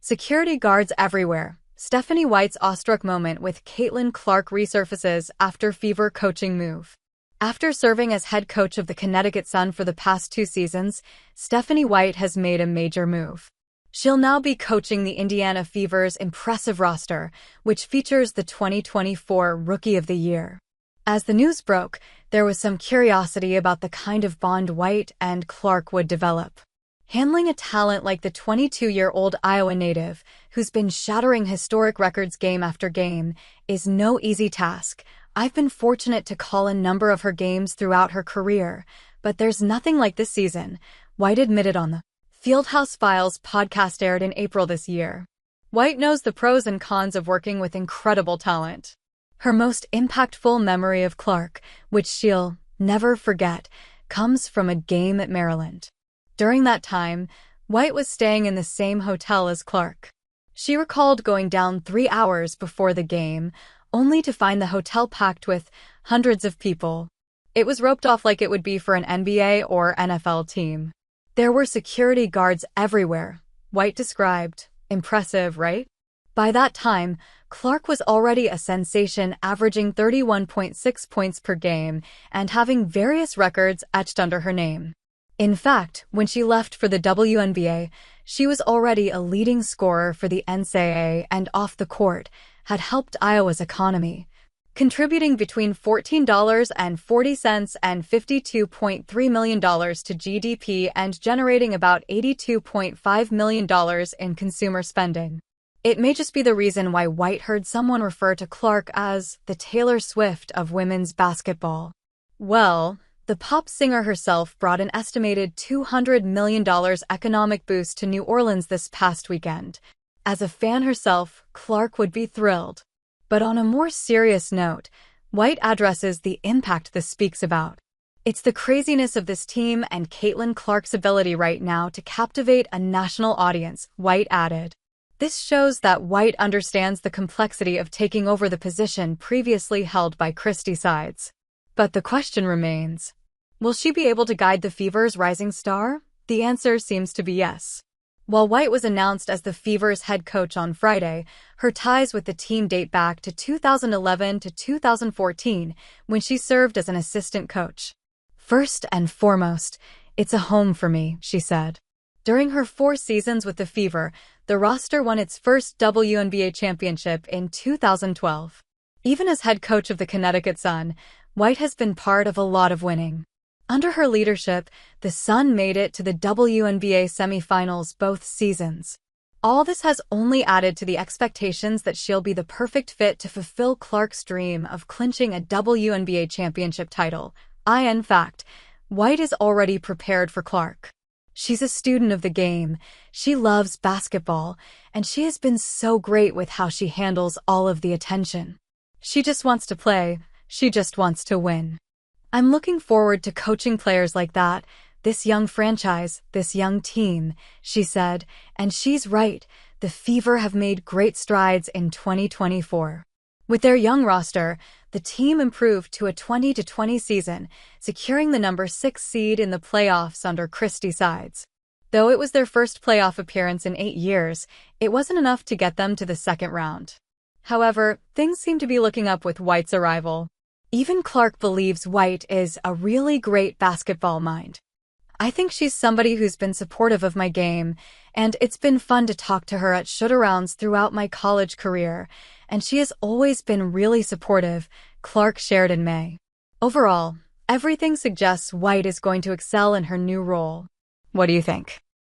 Security guards everywhere. Stephanie White's awestruck moment with Caitlin Clark resurfaces after Fever coaching move. After serving as head coach of the Connecticut Sun for the past 2 seasons, Stephanie White has made a major move. She'll now be coaching the Indiana Fever's impressive roster, which features the 2024 Rookie of the Year. As the news broke, there was some curiosity about the kind of bond White and Clark would develop. Handling a talent like the 22-year-old Iowa native, who's been shattering historic records game after game, is no easy task. I've been fortunate to call a number of her games throughout her career, but there's nothing like this season, White admitted on the Fieldhouse Files podcast aired in April this year. White knows the pros and cons of working with incredible talent. Her most impactful memory of Clark, which she'll never forget, comes from a game at Maryland. During that time, White was staying in the same hotel as Clark. She recalled going down 3 hours before the game, only to find the hotel packed with hundreds of people. It was roped off like it would be for an NBA or NFL team. There were security guards everywhere, White described. Impressive, right? By that time, Clark was already a sensation, averaging 31.6 points per game and having various records etched under her name. In fact, when she left for the WNBA, she was already a leading scorer for the NCAA and off the court, had helped Iowa's economy, contributing between $14.40 and $52.3 million to GDP and generating about $82.5 million in consumer spending. It may just be the reason why White heard someone refer to Clark as the Taylor Swift of women's basketball. Well, the pop singer herself brought an estimated $200 million economic boost to New Orleans this past weekend. As a fan herself, Clark would be thrilled. But on a more serious note, White addresses the impact this speaks about. It's the craziness of this team and Caitlin Clark's ability right now to captivate a national audience, White added. This shows that White understands the complexity of taking over the position previously held by Christy Sides. But the question remains, will she be able to guide the Fever's rising star? The answer seems to be yes. While White was announced as the Fever's head coach on Friday, her ties with the team date back to 2011 to 2014, when she served as an assistant coach. First and foremost, it's a home for me, she said. During her 4 seasons with the Fever, the roster won its first WNBA championship in 2012. Even as head coach of the Connecticut Sun, White has been part of a lot of winning. Under her leadership, the Sun made it to the WNBA semifinals both seasons. All this has only added to the expectations that she'll be the perfect fit to fulfill Clark's dream of clinching a WNBA championship title. In fact, White is already prepared for Clark. She's a student of the game, she loves basketball, and she has been so great with how she handles all of the attention. She just wants to play, she just wants to win. I'm looking forward to coaching players like that, this young franchise, this young team, she said, and she's right, the Fever have made great strides in 2024. With their young roster, the team improved to a 20-20 season, securing the number 6 seed in the playoffs under Christy Sides. Though it was their first playoff appearance in 8 years, it wasn't enough to get them to the second round. However, things seem to be looking up with White's arrival. Even Clark believes White is a really great basketball mind. I think she's somebody who's been supportive of my game, and it's been fun to talk to her at shoot-arounds throughout my college career, and she has always been really supportive, Clark shared in May. Overall, everything suggests White is going to excel in her new role. What do you think?